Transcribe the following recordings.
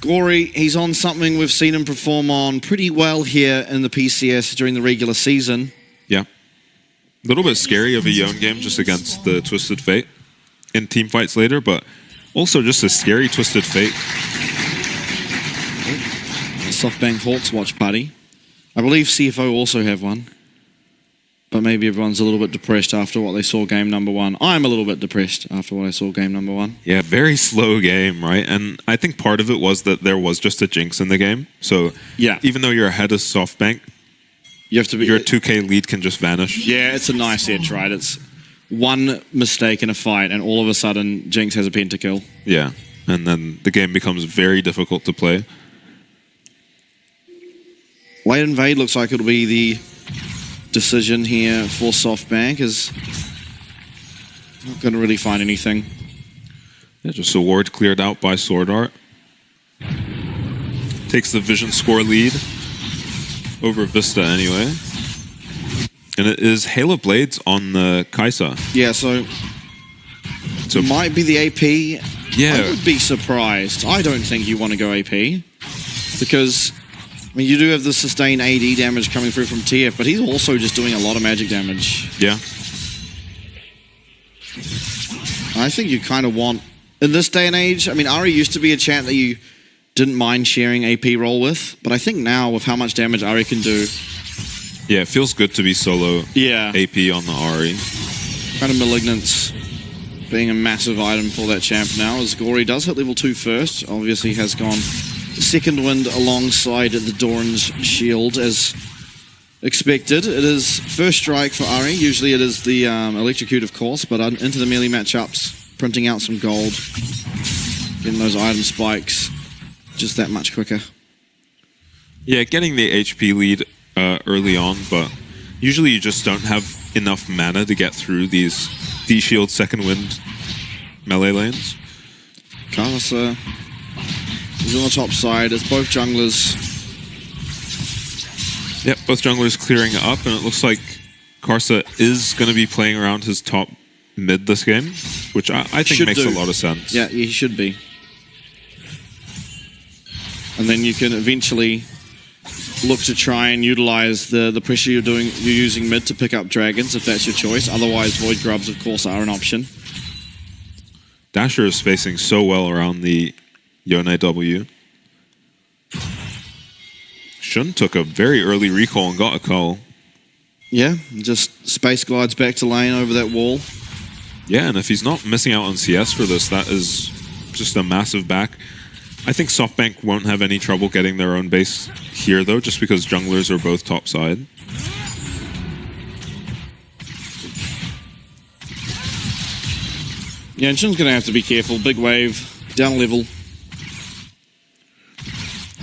Gory, he's on something we've seen him perform on pretty well here in the PCS during the regular season. Yeah. A little bit scary of a Yone game just against the Twisted Fate in team fights later, but also just a scary Twisted Fate. SoftBank Hawks watch party. I believe CFO also have one. But maybe everyone's a little bit depressed after what they saw game number 1. I'm a little bit depressed after what I saw game number 1. Yeah, very slow game, right? And I think part of it was that there was just a jinx in the game. So yeah, even though you're ahead of SoftBank, you have to be, your 2K lead can just vanish. Yeah, it's a nice edge, right? It's one mistake in a fight and all of a sudden Jinx has a pentakill. Yeah, and then the game becomes very difficult to play. Late invade looks like it'll be the decision here for SoftBank. Is not going to really find anything. Yeah, just a ward cleared out by Sword Art. Takes the vision score lead over Vista anyway. And it is Halo Blades on the Kaisa. Yeah, so it might be the AP. Yeah. I would be surprised. I don't think you want to go AP because I mean, you do have the sustained AD damage coming through from TF, but he's also just doing a lot of magic damage. Yeah. I think you kind of want, in this day and age, I mean, Ari used to be a champ that you didn't mind sharing AP role with, but I think now with how much damage Ari can do... Yeah, it feels good to be solo AP on the Ari. Kind of Malignance being a massive item for that champ now, as Gory does hit level 2 first. Obviously has gone second wind alongside the Doran's shield as expected. It is first strike for Ari. Usually it is the electrocute, of course, but into the melee matchups, printing out some gold, getting those item spikes just that much quicker. Yeah, getting the HP lead early on, but usually you just don't have enough mana to get through these D-shield second wind melee lanes. Karsa is on the top side as both junglers. Yep, both junglers clearing it up, and it looks like Karsa is going to be playing around his top mid this game, which I think makes a lot of sense. Yeah, he should be. And then you can eventually look to try and utilize the pressure you're using mid to pick up dragons if that's your choice. Otherwise, Void Grubs, of course, are an option. Dasher is spacing so well around the Yone W. Shun took a very early recall and got a cull. Yeah, just space glides back to lane over that wall. Yeah, and if he's not missing out on CS for this, that is just a massive back. I think SoftBank won't have any trouble getting their own base here, though, just because junglers are both top side. Yeah, and Shun's going to have to be careful. Big wave, down a level.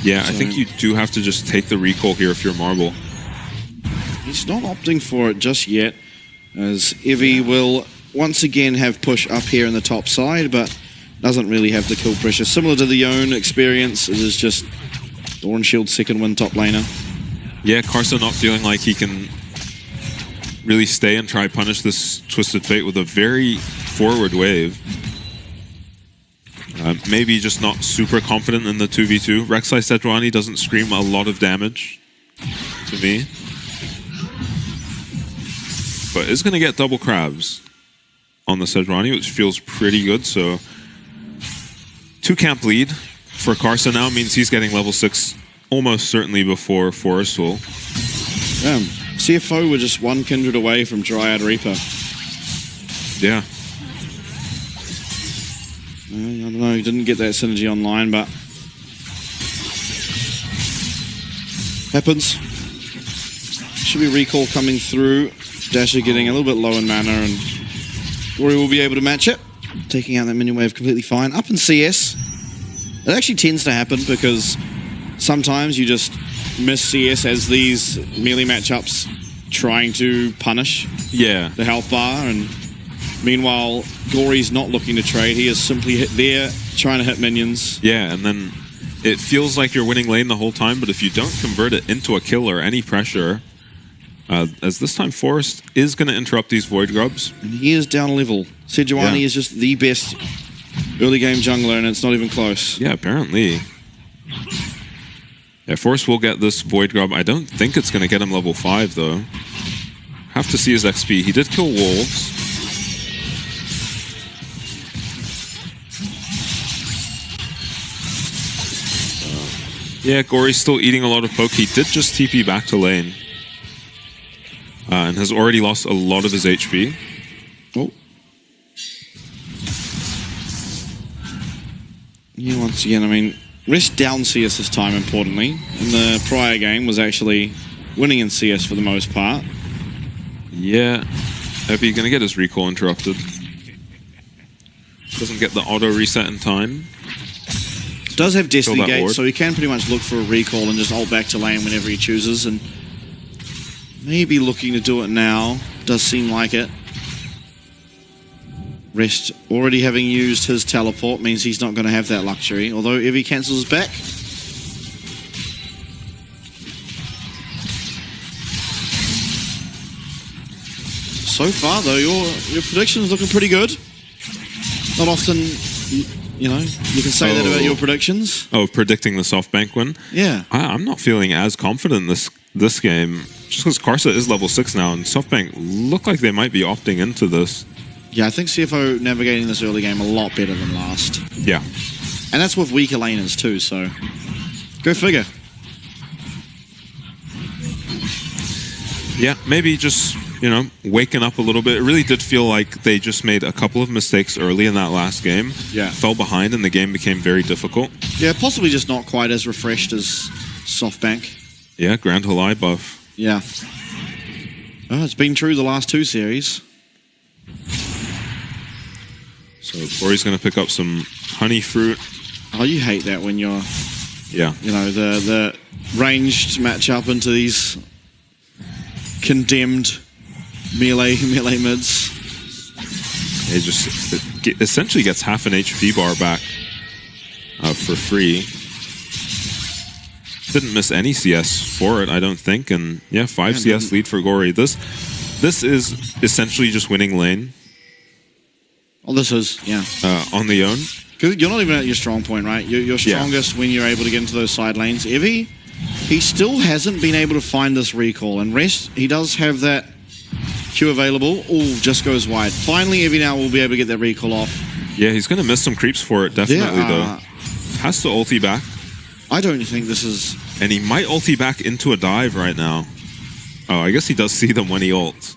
Yeah, so I think you do have to just take the recall here if you're Marble. He's not opting for it just yet, as Evie will once again have push up here in the top side, but doesn't really have the kill pressure. Similar to the Yone experience, it is just Doran Shield second win top laner. Yeah, Karsa not feeling like he can really stay and try punish this Twisted Fate with a very forward wave. Maybe just not super confident in the 2v2. Rek'Sai Sejuani doesn't scream a lot of damage to me, but is going to get double crabs on the Sejuani, which feels pretty good. So 2-camp lead for Karsa now means he's getting level 6 almost certainly before Forest will. CFO were just one kindred away from Dryad Reaper. Yeah. I don't know, he didn't get that synergy online, but happens. Should be recall coming through. Dasher getting a little bit low in mana, and Gory will be able to match it. Taking out that minion wave completely fine. Up in CS, it actually tends to happen because sometimes you just miss CS as these melee matchups trying to punish the health bar, and meanwhile, Gory's not looking to trade. He is simply there trying to hit minions. Yeah, and then it feels like you're winning lane the whole time, but if you don't convert it into a kill or any pressure, as this time Forest is going to interrupt these Void Grubs. And he is down a level. Sejuani is just the best early game jungler, and it's not even close. Yeah, apparently. Yeah, Force will get this Void Grub. I don't think it's going to get him level 5, though. Have to see his XP. He did kill Wolves. Yeah, Gory's still eating a lot of poke. He did just TP back to lane. And has already lost a lot of his HP. Oh. Yeah, once again, I mean, Rest down CS this time, importantly. In the prior game was actually winning in CS for the most part. Yeah. Evie going to get his recall interrupted. Doesn't get the auto reset in time. Does have Destiny Gate, so he can pretty much look for a recall and just ult back to lane whenever he chooses, and maybe looking to do it now. Does seem like it. Rest already having used his teleport means he's not going to have that luxury, although Evie cancels his back. So far, though, your prediction's looking pretty good. Not often, you know, you can say that about your predictions. Oh, predicting the SoftBank win? Yeah. I'm not feeling as confident this game, just because Karsa is level 6 now, and SoftBank look like they might be opting into this. Yeah, I think CFO navigating this early game a lot better than last. Yeah. And that's with weaker laners too, so go figure. Yeah, maybe just, you know, waking up a little bit. It really did feel like they just made a couple of mistakes early in that last game. Yeah. Fell behind and the game became very difficult. Yeah, possibly just not quite as refreshed as SoftBank. Yeah, Grand Halai buff. Yeah. Oh, it's been true the last two series. So Corey's going to pick up some honey fruit. Oh, you hate that when you're, yeah, you know, the ranged matchup into these condemned melee mids. It just essentially gets half an HP bar back for free. Didn't miss any CS for it, I don't think. And yeah, 5 CS lead for Gory. This is essentially just winning lane. Oh, this is, yeah. On the own. Because you're not even at your strong point, right? You're strongest when you're able to get into those side lanes. Evie, he still hasn't been able to find this recall. And Rest, he does have that Q available. Oh, just goes wide. Finally, Evie now will be able to get that recall off. Yeah, he's going to miss some creeps for it, definitely, though. Has to ulti back. I don't think this is... And he might ulti back into a dive right now. Oh, I guess he does see them when he ults.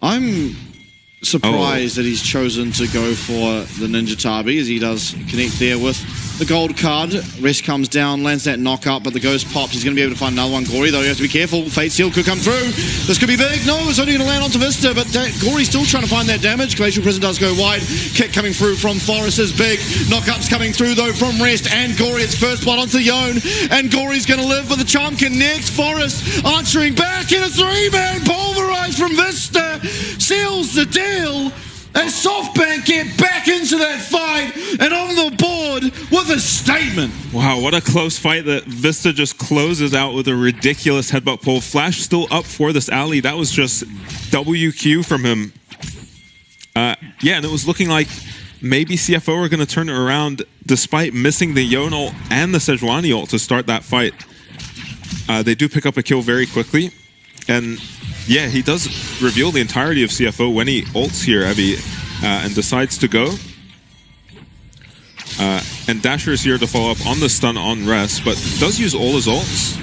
I'm surprised that he's chosen to go for the Ninja Tabi, as he does connect there with the gold card. Rest comes down, lands that knock up, but the ghost popped. He's going to be able to find another one. Gory, though, you have to be careful. Fate Seal could come through. This could be big. No, it's only going to land onto Vista, but Gory's still trying to find that damage. Glacial Prison does go wide. Kick coming through from Forest is big. Knockup's coming through, though, from Rest and Gory. It's first blood onto Yone, and Gory's going to live, but the charm connects. Forest answering back in a 3-man pulverized from Vista. Seals the deal. And SoftBank get back into that fight and on the board with a statement. Wow, what a close fight that Vista just closes out with a ridiculous headbutt pull. Flash still up for this alley. That was just WQ from him. Yeah, and it was looking like maybe CFO are going to turn it around despite missing the Yone ult and the Sejuani ult to start that fight. They do pick up a kill very quickly. And yeah, he does reveal the entirety of CFO when he ults here, Evie, and decides to go. And Dasher is here to follow up on the stun on Rest, but does use all his ults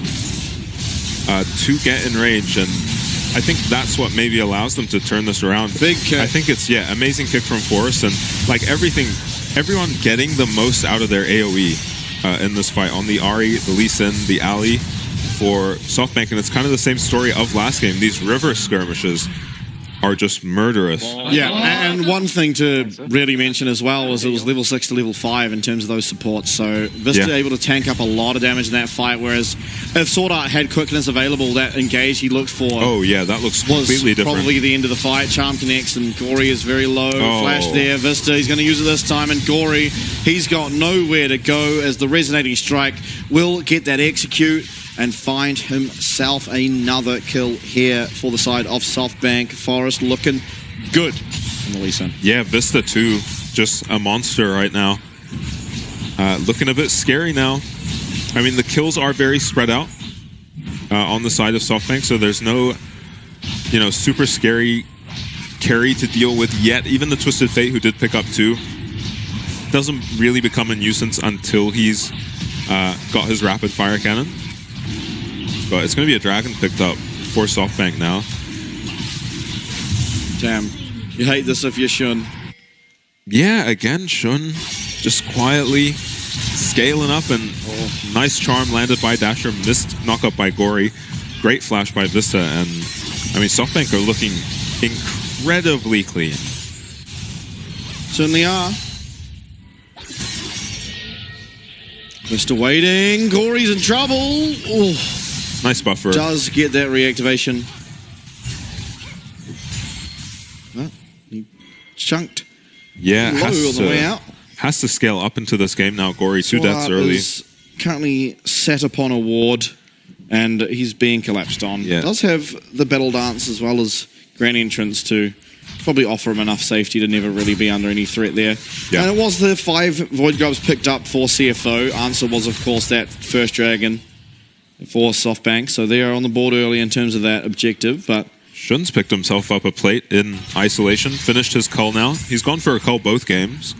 to get in range, and I think that's what maybe allows them to turn this around. Big kick. I think it's, yeah, amazing kick from Force, and like everyone getting the most out of their AoE in this fight on the Ahri, the Lee Sin, the Ali. For SoftBank, and it's kind of the same story of last game. These river skirmishes are just murderous. Yeah, and one thing to really mention as well was it was level 6 to level 5 in terms of those supports, so Vista able to tank up a lot of damage in that fight, whereas if Sword Art had quickness available, that engage he looked for that looks completely different. Probably the end of the fight. Charm connects and Gory is very low. Flash there, Vista, he's going to use it this time, and Gory, he's got nowhere to go as the Resonating Strike will get that execute and find himself another kill here for the side of SoftBank. Forest looking good in the Lee Sin. Yeah, Vista too, just a monster right now. Looking a bit scary now. I mean, the kills are very spread out on the side of SoftBank, so there's no, you know, super scary carry to deal with yet. Even the Twisted Fate, who did pick up 2, doesn't really become a nuisance until he's got his rapid fire cannon. But it's going to be a dragon picked up for SoftBank now. Damn. You hate this if you're Shun. Yeah, again, Shun just quietly scaling up, and nice charm landed by Dasher, missed knockup by Gory, great flash by Vista, and I mean, SoftBank are looking incredibly clean. Certainly are. Vista waiting, Gory's in trouble. Ooh. Nice buffer. Does get that reactivation. Well, he chunked. Yeah, Low on the way out. Has to scale up into this game now. Gory, 2 deaths early. Is currently sat upon a ward, and he's being collapsed on. Yeah. Does have the battle dance as well as Grand Entrance to probably offer him enough safety to never really be under any threat there. Yeah. And it was the 5 Void Grubs picked up for CFO. Answer was, of course, that first dragon for SoftBank. So they are on the board early in terms of that objective, but Shun's picked himself up a plate in isolation, finished his cull now. He's gone for a cull both games.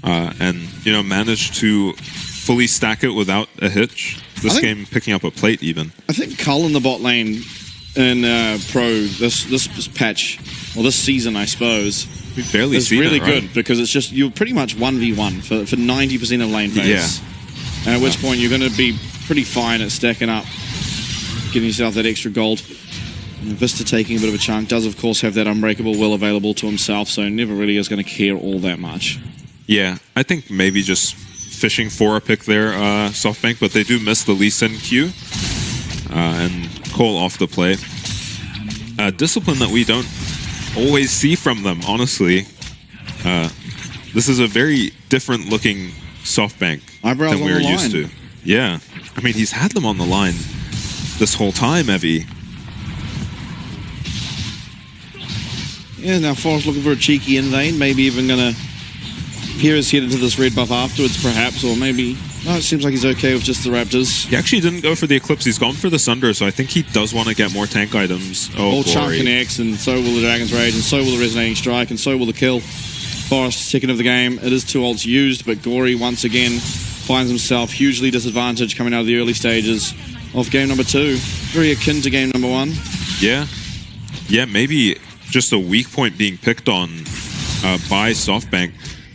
And, you know, managed to fully stack it without a hitch. This game picking up a plate even. I think Cull in the bot lane in Pro this patch, or this season, I suppose, We barely is see really that, right? good because it's just, you're pretty much 1v1 for 90% of lane phase. And at which point you're going to be pretty fine at stacking up, getting yourself that extra gold. And Vista taking a bit of a chunk, does of course have that Unbreakable Will available to himself, so never really is going to care all that much. Yeah, I think maybe just fishing for a pick there, SoftBank, but they do miss the Lee Sin Q. And Cole off the play. Discipline that we don't always see from them, honestly. This is a very different looking SoftBank Eyebrows than on we were the used line. to. Yeah, I mean, he's had them on the line this whole time, Evie. Yeah, now Forrest looking for a cheeky invade, maybe even going to peer his head into this red buff afterwards, perhaps, or maybe... No, it seems like he's okay with just the Raptors. He actually didn't go for the Eclipse, he's gone for the Sunder, so I think he does want to get more tank items. All chunk connects, and so will the Dragon's Rage, and so will the Resonating Strike, and so will the kill. Forrest, second of the game. It is 2 ults used, but Gory once again finds himself hugely disadvantaged coming out of the early stages of game number 2. Very akin to game number 1. Yeah. Yeah, maybe just a weak point being picked on by SoftBank.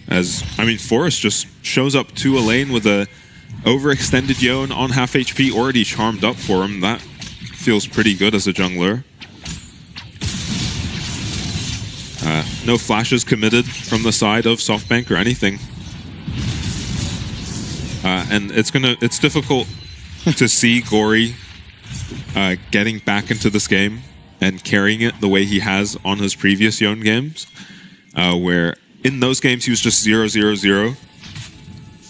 As, I mean, Forrest just shows up to a lane with a overextended Yone on half HP already charmed up for him. That feels pretty good as a jungler. No flashes committed from the side of SoftBank or anything. And it's difficult to see Gory getting back into this game and carrying it the way he has on his previous Yone games, where in those games he was just 0-0-0,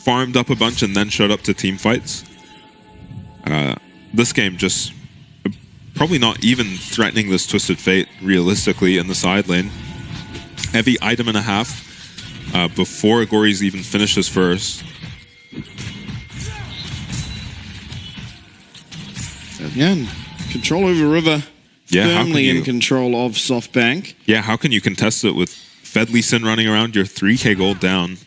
farmed up a bunch and then showed up to team fights. This game just probably not even threatening this Twisted Fate realistically in the side lane. Heavy item and a half before Gory's even finished his first. Yeah, and control over River. Yeah, firmly in control of SoftBank. Yeah, how can you contest it with Fed Lee Sin running around? You're 3k gold down.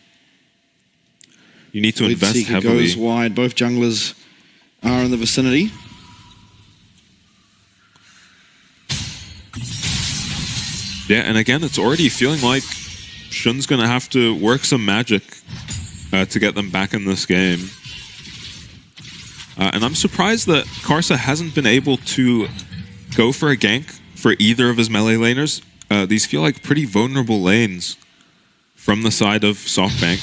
You need to invest Seeker heavily. goes wide. Both junglers are in the vicinity. Yeah, and again, it's already feeling like Shun's going to have to work some magic to get them back in this game. And I'm surprised that Karsa hasn't been able to go for a gank for either of his melee laners. These feel like pretty vulnerable lanes from the side of SoftBank.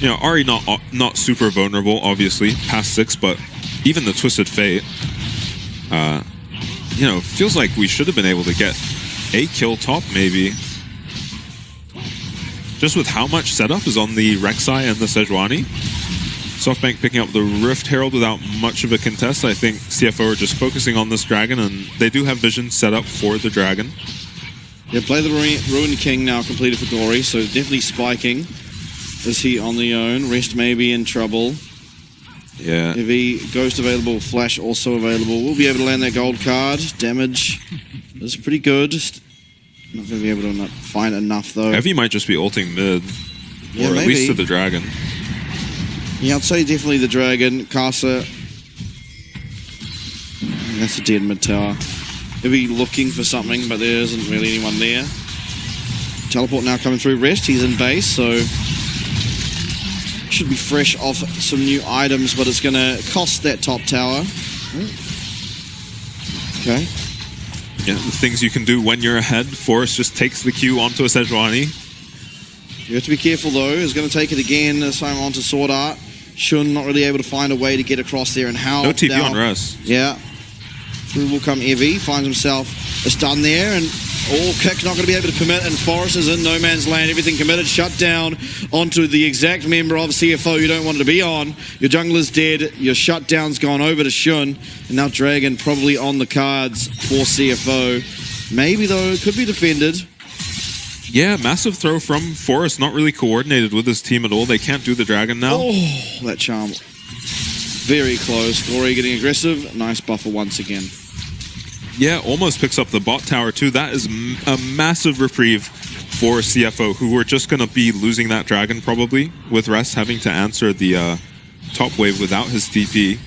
You know, Ahri not super vulnerable, obviously, past 6, but even the Twisted Fate, you know, feels like we should have been able to get a kill top, maybe. Just with how much setup is on the Rek'Sai and the Sejuani. SoftBank picking up the Rift Herald without much of a contest. I think CFO are just focusing on this dragon, and they do have vision set up for the dragon. Yeah, play the Ruined King now completed for Gory, so definitely spiking. Is he on the own? Rest may be in trouble. Yeah. Heavy, Ghost available, Flash also available. We'll be able to land that gold card. Damage is pretty good. Not going to be able to find enough, though. Heavy might just be ulting mid. Yeah, or at maybe. least to the dragon. Yeah, I'd say definitely the dragon. Casa. That's a dead mid tower. Heavy looking for something, but there isn't really anyone there. Teleport now coming through. Rest, he's in base, so should be fresh off some new items, but it's going to cost that top tower. Okay. Yeah, the things you can do when you're ahead. Forest just takes the Q onto a Sejuani. You have to be careful, though. He's going to take it again, this time onto Sword Art. Shun not really able to find a way to get across there, and how No TP on Russ. Yeah. Through will come Evie, finds himself a stun there, and kick not going to be able to commit, and Forest is in no man's land. Everything committed, shut down onto the exact member of CFO you don't want it to be on. Your jungler's dead, your shutdown's gone over to Shun, and now Dragon probably on the cards for CFO. Maybe, though, it could be defended. Yeah, massive throw from Forest, not really coordinated with his team at all. They can't do the dragon now. Oh, that charm. Very close. Glory getting aggressive. Nice buffer once again. Yeah, almost picks up the bot tower too. That is a massive reprieve for CFO, who were just going to be losing that dragon probably, with Rest having to answer the top wave without his TP.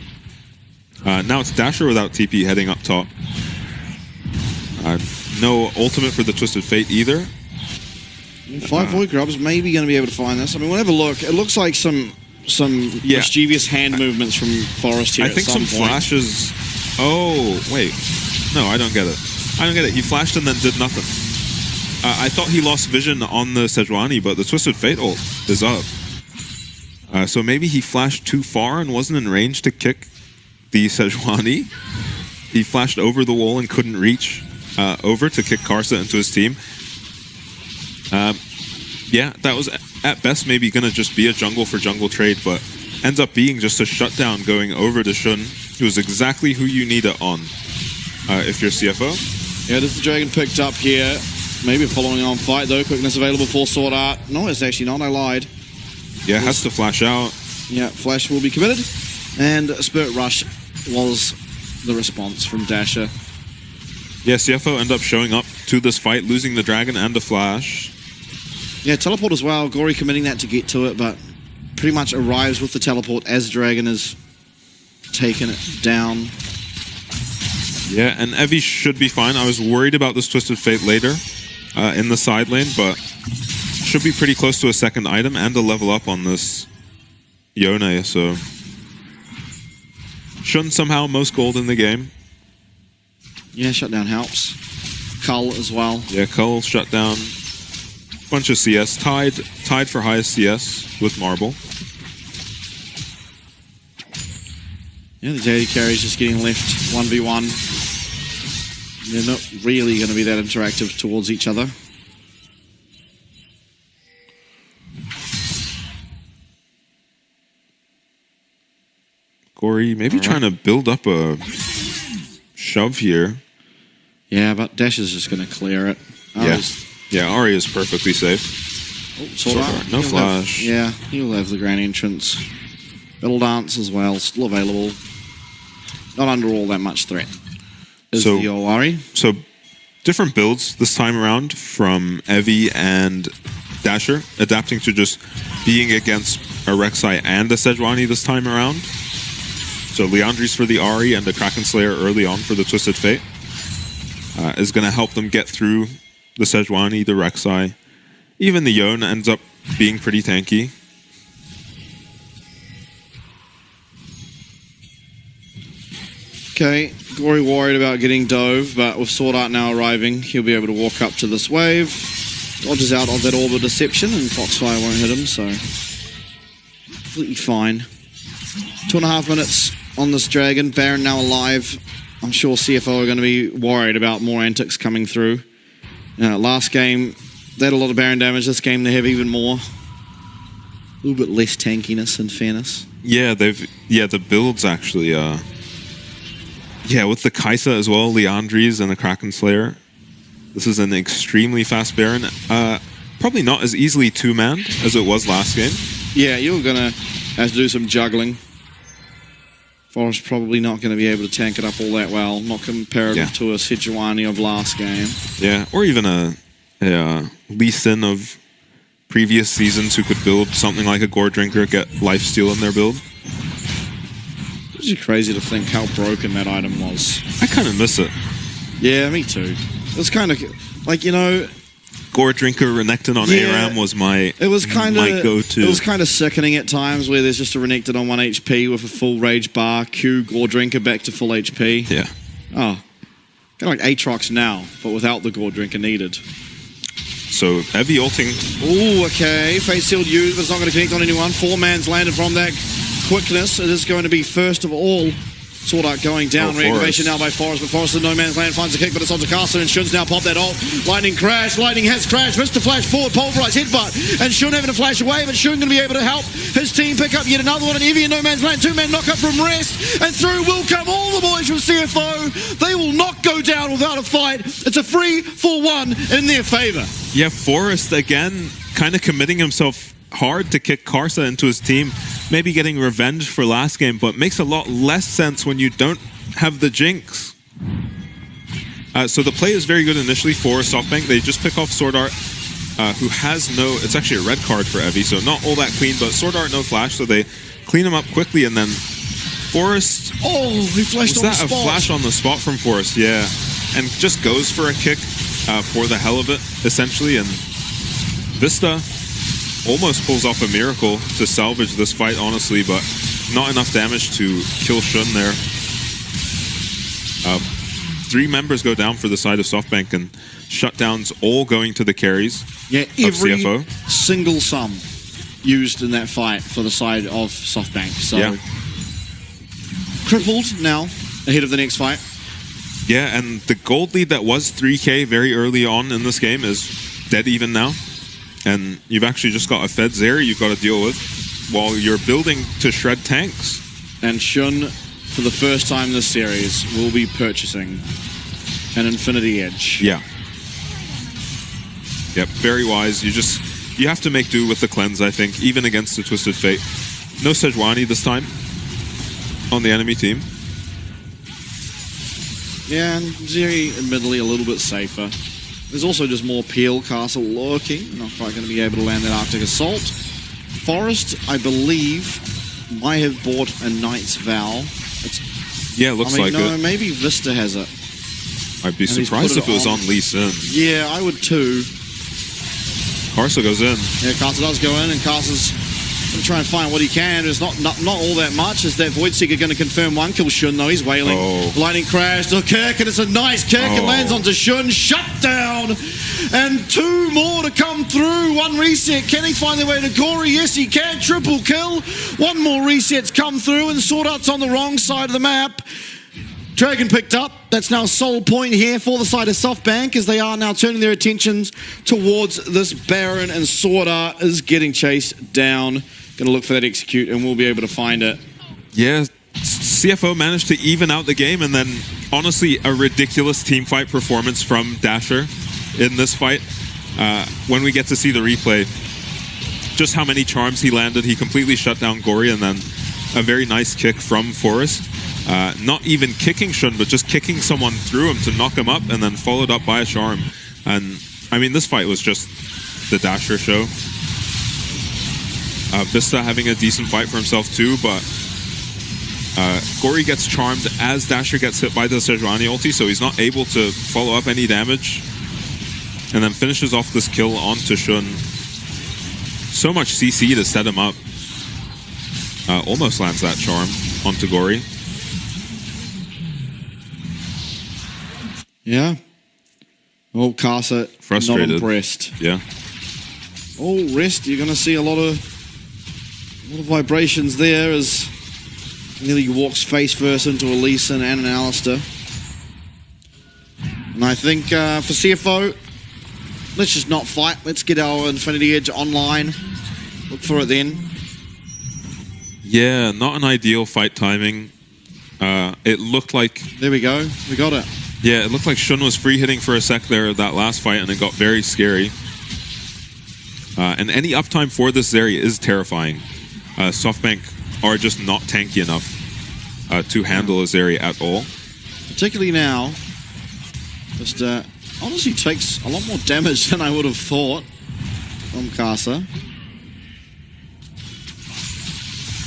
Now it's Dasher without TP heading up top. No ultimate for the Twisted Fate either. 5 Void Grubs maybe going to be able to find this. I mean, we'll have a look. It looks like some mischievous hand movements from Forest here. I think some flashes. Oh, wait. No, I don't get it. I don't get it. He flashed and then did nothing. I thought he lost vision on the Sejuani, but the Twisted Fate ult is up. So maybe he flashed too far and wasn't in range to kick the Sejuani. He flashed over the wall and couldn't reach over to kick Karsa into his team. Yeah, that was at best maybe going to just be a jungle for jungle trade, but ends up being just a shutdown going over to Shun, who is exactly who you need it on if you're CFO. Yeah, this is the dragon picked up here. Maybe following on fight, though. Quickness available for Sword Art. No, it's actually not. I lied. Yeah, has to flash out. Yeah, Flash will be committed. And Spirit Rush was the response from Dasher. Yeah, CFO end up showing up to this fight, losing the dragon and the flash. Yeah, teleport as well. Gory committing that to get to it, but pretty much arrives with the teleport as Dragon is taken it down. Yeah, and Evie should be fine. I was worried about this Twisted Fate later in the side lane, but should be pretty close to a second item and a level up on this Yone, so Shun somehow most gold in the game. Yeah, shutdown helps. Cull as well. Yeah, Cull shut down. Bunch of CS, tied for highest CS with Marble. Yeah, the Day8 carry is just getting left 1v1. They're not really going to be that interactive towards each other. Gory maybe trying to build up a shove here. Yeah, but Dash is just going to clear it. Yeah, Ahri is perfectly safe. Sword Art. No flash. He'll have the grand entrance. Battle Dance as well, still available. Not under all that much threat. Is the old Ahri. So, different builds this time around from Evie and Dasher, adapting to just being against a Rek'Sai and a Sejuani this time around. So Liandry's for the Ahri and the Kraken Slayer early on for the Twisted Fate is going to help them get through the Sejuani, the Rek'Sai. Even the Yone ends up being pretty tanky. Okay, Gory worried about getting dove, but with Sword Art now arriving, he'll be able to walk up to this wave. Dodges out of that Orb of Deception, and Foxfire won't hit him, so completely fine. 2.5 minutes on this Dragon. Baron now alive. I'm sure CFO are going to be worried about more antics coming through. Last game, they had a lot of Baron damage. This game, they have even more. A little bit less tankiness, in fairness. Yeah, the builds actually. Yeah, with the Kaisa as well, Liandry's and the Kraken Slayer. This is an extremely fast Baron. probably not as easily two-manned as it was last game. Yeah, you're going to have to do some juggling. Forest probably not going to be able to tank it up all that well. Not comparative to a Sejuani of last game. Yeah, or even a Lee Sin of previous seasons who could build something like a Gore Drinker, get lifesteal in their build. It's just crazy to think how broken that item was. I kind of miss it. Yeah, me too. It's kind of like, you know, Gore Drinker Renekton on ARAM was my go-to. It was kind of sickening at times where there's just a Renekton on 1 HP with a full rage bar, Q, Gore Drinker back to full HP. Yeah. Oh, kind of like Aatrox now, but without the Gore Drinker needed. So, heavy ulting. Oh, okay. Face Sealed used, but it's not going to connect on anyone. 4-man's landed from that quickness. It is going to be first of all. Sword Art going down, reactivation now by Forest, but Forest in no man's land finds a kick, but it's onto Carson, and Shun's now popped that ult. Lightning crash, Lightning has crashed, Mr. Flash forward, pulverize, headbutt, and Shun having to flash away, but Shun going to be able to help his team pick up yet another one, and Evie in no man's land, 2-man knockup from Rest, and through will come all the boys from CFO. They will not go down without a fight. It's a 3-for-1 in their favor. Yeah, Forest again, kind of committing himself hard to kick Karsa into his team. Maybe getting revenge for last game, but makes a lot less sense when you don't have the Jinx. So the play is very good initially for SoftBank. They just pick off Sword Art, who has no... It's actually a red card for Evie, so not all that clean, but Sword Art, no flash, so they clean him up quickly, and then Forest... Oh, he flashed on the spot. Was that a flash on the spot from Forest? Yeah. And just goes for a kick for the hell of it, essentially, and Vista almost pulls off a miracle to salvage this fight, honestly, but not enough damage to kill Shun there. 3 members go down for the side of SoftBank, and shutdowns all going to the carries. Yeah, every CFO. Single sum used in that fight for the side of SoftBank. So crippled now ahead of the next fight. Yeah, and the gold lead that was 3K very early on in this game is dead even now. And you've actually just got a Feds area you've got to deal with while you're building to shred tanks. And Shun, for the first time this series, will be purchasing an Infinity Edge. Yeah. Yep, very wise. You have to make do with the cleanse, I think, even against the Twisted Fate. No Sejuani this time on the enemy team. Yeah, and Zeri, admittedly, a little bit safer. There's also just more Peel Castle lurking. Not quite going to be able to land that Arctic Assault. Forest, I believe, might have bought a Knight's Vow. Looks like it. Maybe Vista has it. I'd be surprised if it was on Lee Sin. Yeah, I would too. Karsa goes in. Yeah, Karsa does go in, and Karsa's going to try and find what he can. There's not all that much. Is that Voidseeker going to confirm 1 kill Shun, though? He's wailing. Oh. Lightning crash to kick, and it's a nice kick. It lands onto Shun. Shut down. And 2 more to come through. 1 reset. Can he find their way to Gory? Yes, he can. Triple kill. 1 more reset's come through, and Sword Art's on the wrong side of the map. Dragon picked up. That's now sole point here for the side of SoftBank, as they are now turning their attentions towards this Baron, and Sword Art is getting chased down. Going to look for that execute, and we'll be able to find it. Yeah, CFO managed to even out the game, and then honestly a ridiculous team fight performance from Dasher in this fight. When we get to see the replay, just how many charms he landed. He completely shut down Gory, and then a very nice kick from Forest. Not even kicking Shun, but just kicking someone through him to knock him up, and then followed up by a charm. And I mean, this fight was just the Dasher show. Vista having a decent fight for himself too, but Gory gets charmed as Dasher gets hit by the Sejuani ulti, so he's not able to follow up any damage, and then finishes off this kill onto Shun. So much CC to set him up. Almost lands that charm onto Gory. Yeah. Oh, Karsa, frustrated. Not impressed. Yeah. Oh, Rest, you're going to see a lot of vibrations there as nearly walks face first into a Lee Sin and an Alistair. And I think for CFO, let's just not fight. Let's get our Infinity Edge online. Look for it then. Yeah, not an ideal fight timing. It looked like... There we go. We got it. Yeah, it looked like Shun was free hitting for a sec there that last fight, and it got very scary. And any uptime for this Zeri is terrifying. SoftBank are just not tanky enough to handle a Zeri at all. Particularly now, just honestly takes a lot more damage than I would have thought from Casa.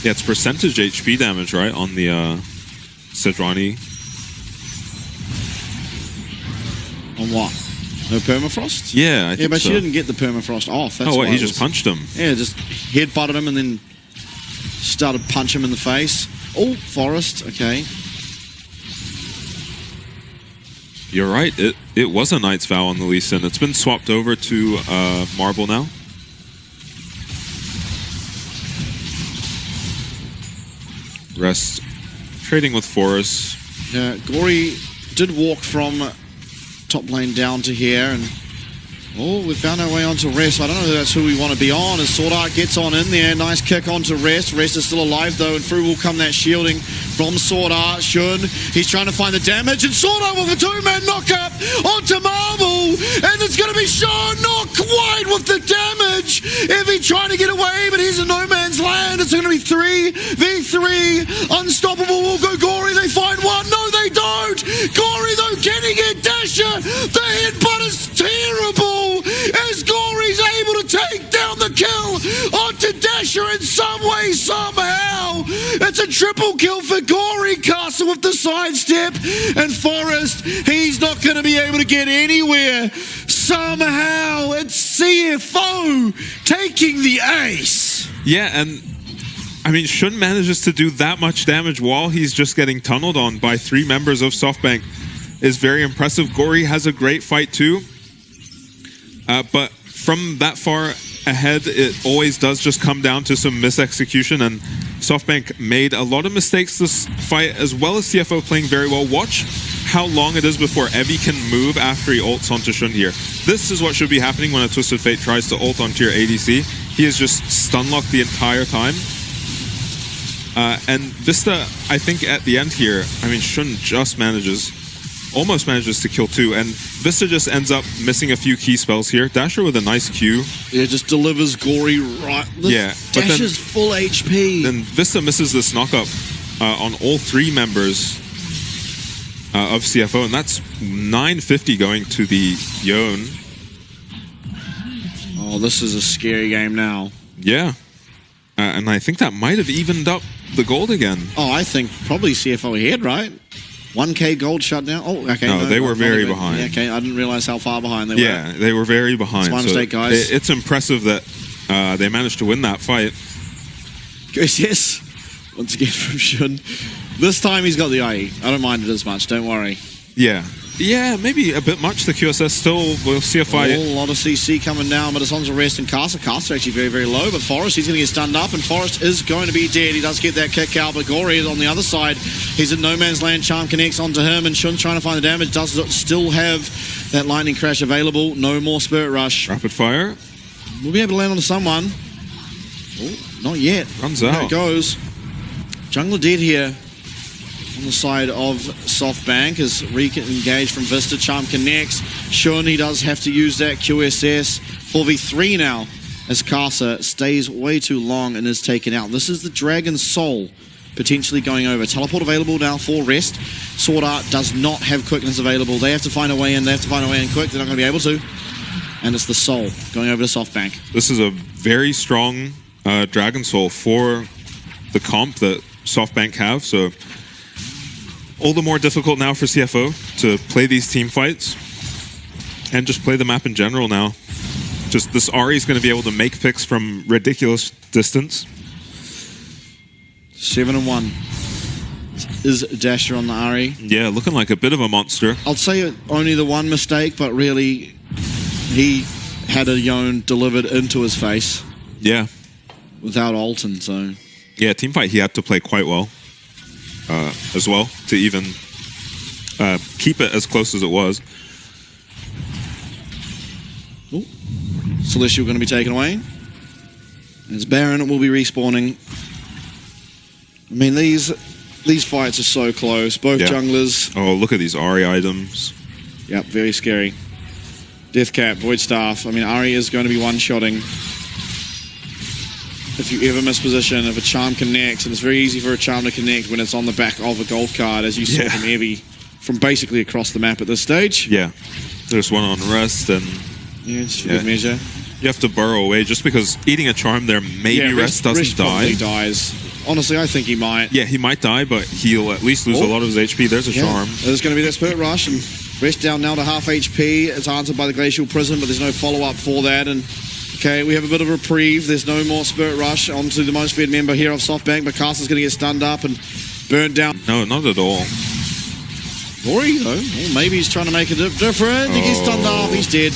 Yeah, it's percentage HP damage, right, on the Sedrani. On what? No permafrost? Yeah, I think but so. she didn't get the permafrost off. That's Oh, why wait, he just punched him. Yeah, just headbutted him and then started punching him in the face. Oh, Forest, okay. You're right, it was a Knight's Vow on the Lee Sin. It's been swapped over to Marble now. Rest trading with Forest. Yeah, Gory did walk from top lane down to here, and oh, we found our way onto Rest. I don't know if that's who we want to be on, as Sword Art gets on in there. Nice kick onto Rest. Rest is still alive though, and through will come that shielding from Sword Art. Shun, he's trying to find the damage, and Sword Art with a two-man knockup onto Marble, and it's going to be Shun, not quite with the damage. If he's trying to get away, but he's in no man's land. It's going to be 3v3. Unstoppable will go Gory. They find one. No, they don't. Gory though, can he get Dasher? The headbutt is terrible, as Gory's able to take down the kill onto Dasher in some way, somehow. It's a triple kill for Gory. Castle with the sidestep, and Forest, he's not going to be able to get anywhere. Somehow, it's CFO taking the ace. Yeah, and I mean, Shun manages to do that much damage while he's just getting tunneled on by 3 members of SoftBank is very impressive. Gory has a great fight too. But from that far ahead, it always does just come down to some misexecution, and SoftBank made a lot of mistakes this fight, as well as CFO playing very well. Watch how long it is before Evie can move after he ults onto Shun here. This is what should be happening when a Twisted Fate tries to ult onto your ADC. He is just stun-locked the entire time. And Vista, I think at the end here, I mean, Shun just almost manages to kill 2, and Vista just ends up missing a few key spells here. Dasher with a nice Q. Yeah, just delivers Gory right. Yeah, but Dasher's full HP. Then Vista misses this knockup on all 3 members of CFO, and that's 950 going to the Yone. Oh, this is a scary game now. Yeah. And I think that might have evened up the gold again. Oh, I think probably CFO ahead, right? 1K gold shut down. Oh, okay. No, they were very behind. Yeah, okay, I didn't realize how far behind they were. Yeah, they were very behind. It's my mistake, guys. It's impressive that they managed to win that fight. Yes, once again from Shun. This time he's got the IE. I don't mind it as much, don't worry. Yeah. Yeah, maybe a bit much. The QSS still, we'll see a fight. A lot of CC coming down, but it's on to Rest and Casa. Casa actually very, very low, but Forest, he's going to get stunned up, and Forest is going to be dead. He does get that kick out, but Gory is on the other side. He's in no man's land. Charm connects onto him, and Shun trying to find the damage. Does still have that lightning crash available. No more Spirit Rush. Rapid fire. We'll be able to land onto someone. Oh, not yet. Runs out. There it goes. Jungler dead here. On the side of SoftBank as re-engaged from Vista. Charm connects. Shun, he does have to use that QSS. 4v3 now as Casa stays way too long and is taken out. This is the Dragon Soul potentially going over. Teleport available now for Rest. Sword Art does not have quickness available. They have to find a way in. They have to find a way in quick. They're not going to be able to. And it's the Soul going over to SoftBank. This is a very strong Dragon Soul for the comp that SoftBank have, so all the more difficult now for CFO to play these team fights and just play the map in general now. Just this Ahri is going to be able to make picks from ridiculous distance. 7-1 is Dasher on the Ahri. Yeah, looking like a bit of a monster. I'll say only the one mistake, but really he had a Yone delivered into his face. Yeah. Without Alton, so... Yeah, team fight he had to play quite well. As well, to even keep it as close as it was. Ooh. Celestial going to be taken away. As Baron will be respawning. I mean, these fights are so close. Both junglers. Oh, look at these Ahri items. Yep, very scary. Deathcap, Void Staff. I mean, Ari is going to be one-shotting. If you ever miss position, if a charm connects, and it's very easy for a charm to connect when it's on the back of a gold card, as you saw from Evie, from basically across the map at this stage. Yeah. There's one on rest, and yeah, it's for good measure. You have to burrow away just because eating a charm there, maybe Rest doesn't die. He dies. Honestly, I think he might. Yeah, he might die, but he'll at least lose a lot of his HP. There's a charm. There's going to be that Spirit Rush, and Rest down now to half HP. It's answered by the Glacial Prison, but there's no follow-up for that. And okay, we have a bit of a reprieve. There's no more Spirit Rush onto the most feared member here of SoftBank, but Caster's going to get stunned up and burned down. No, not at all. Ori, though. Well, maybe he's trying to make it different. He gets stunned up. He's dead.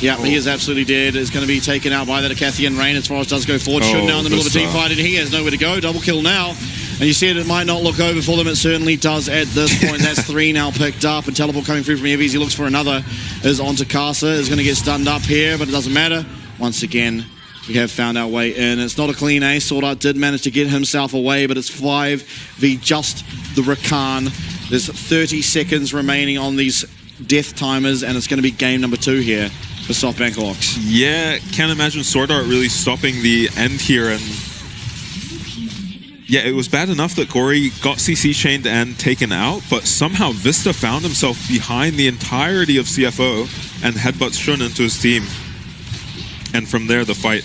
Yeah, he is absolutely dead. It's going to be taken out by that Acathian Rain as far as does go forward. Should now in the middle of a team fight, and he has nowhere to go. Double kill now. And you said it might not look over for them. It certainly does at this point. That's 3 now picked up. And teleport coming through from Evie. He looks for another. Is onto Casa. Is going to get stunned up here, but it doesn't matter. Once again, we have found our way in. It's not a clean ace. Sword Art did manage to get himself away, but it's 5v just the Rakan. There's 30 seconds remaining on these death timers, and it's going to be game number 2 here for SoftBank Hawks. Yeah, can't imagine Sword Art really stopping the end here. And yeah, it was bad enough that Gory got CC chained and taken out, but somehow Vista found himself behind the entirety of CFO and headbutts Shun into his team. And from there, the fight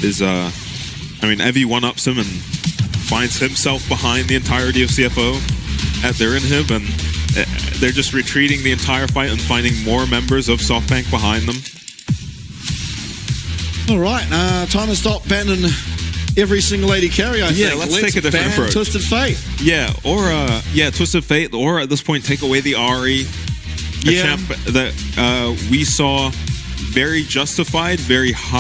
is, I mean, Evie one-ups him and finds himself behind the entirety of CFO at their inhib, and they're just retreating the entire fight and finding more members of SoftBank behind them. All right, time to stop banning every single AD carry, I think. Yeah, let's take a different approach. Twisted Fate. Yeah, or, Twisted Fate, or at this point, take away the Ari. A champ that we saw very justified, very high